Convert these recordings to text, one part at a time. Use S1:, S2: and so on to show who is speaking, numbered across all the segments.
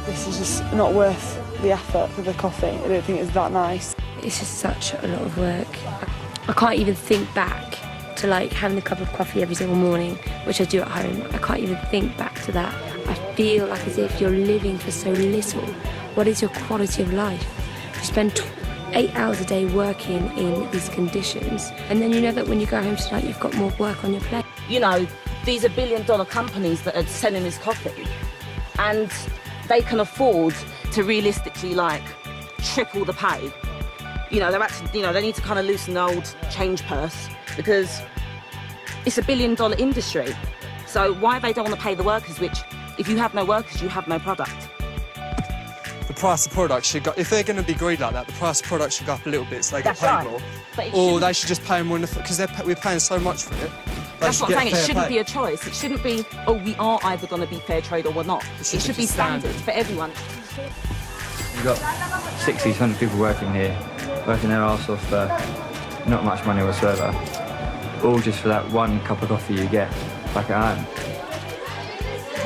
S1: This is just not worth the effort for the coffee. I don't think it's that nice.
S2: It's just such a lot of work. I can't even think back to like having a cup of coffee every single morning, which I do at home. I can't even think back to that. I feel like as if you're living for so little. What is your quality of life? You spend 8 hours a day working in these conditions, and then you know that when you go home tonight, you've got more work on your plate.
S3: You know, these are billion-dollar companies that are selling this coffee, and they can afford to realistically, like, triple the pay. You know, they're actually, they need to kind of loosen the old change purse, because it's a billion-dollar industry. So why they don't want to pay the workers, which, if you have no workers, you have no product.
S4: The price of product should go, if they're going to be greedy like that, the price of product should go up a little bit so they get paid more. Or they should just pay them more, because we're paying so much for it.
S3: That's what I'm saying, it shouldn't be a choice. It shouldn't be, oh, we are either going to be fair trade or we're not. It should be standard for everyone.
S5: You've got 60, 100 people working here, working their arse off for not much money whatsoever, all just for that one cup of coffee you get back at home.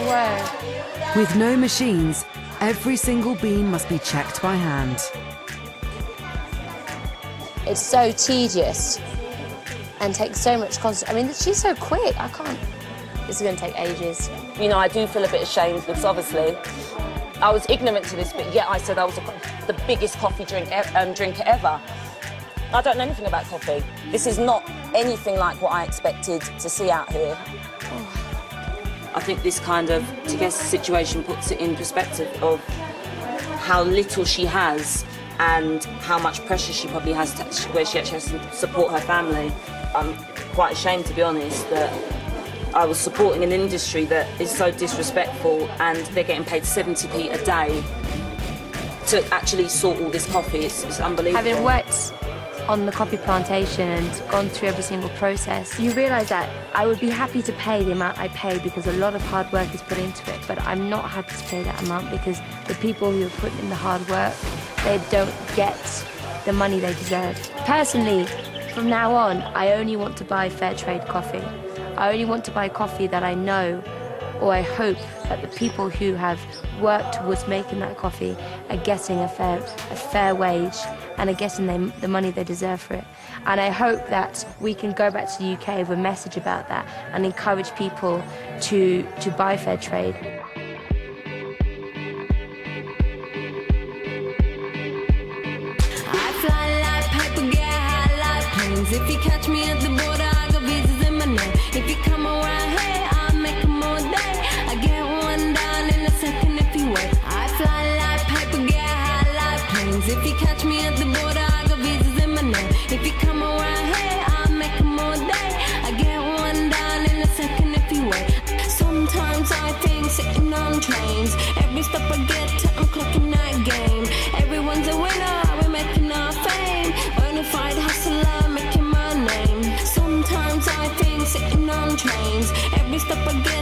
S6: Wow. With no machines, every single bean must be checked by hand.
S2: It's so tedious and takes so much concentration. I mean, she's so quick, I can't. This is going to take ages.
S3: You know, I do feel a bit ashamed because obviously I was ignorant to this, but yet I said I was the biggest coffee drinker ever. I don't know anything about coffee. This is not anything like what I expected to see out here. I think this kind of, situation puts it in perspective of how little she has and how much pressure she probably has where she actually has to support her family. I'm quite ashamed, to be honest, that I was supporting an industry that is so disrespectful, and they're getting paid 70p a day to actually sort all this coffee. It's unbelievable.
S2: Having worked on the coffee plantation and gone through every single process, you realise that I would be happy to pay the amount I pay because a lot of hard work is put into it, but I'm not happy to pay that amount because the people who have put in the hard work, they don't get the money they deserve. Personally, from now on, I only want to buy fair trade coffee. I only want to buy coffee that I know, or I hope that the people who have worked towards making that coffee are getting a fair wage and are getting the money they deserve for it. And I hope that we can go back to the UK with a message about that and encourage people to buy fair trade.
S7: I fly like paper, get high like planes. If you catch me at the border, I got visas in my name. If you come around here, I'll make them all day. I get one down in a second if you wait. I fly like paper, get high like planes. If you catch me at the border, I got visas in my name. If you come around here, I'll make them all day. I get one down in a second if you wait. Sometimes I think sitting on trains, every step I get to, I'm clocking that game. Everyone's a winner, we're making our fame. Bonafide hustler, making my name. Sometimes I think sitting on trains, every step I get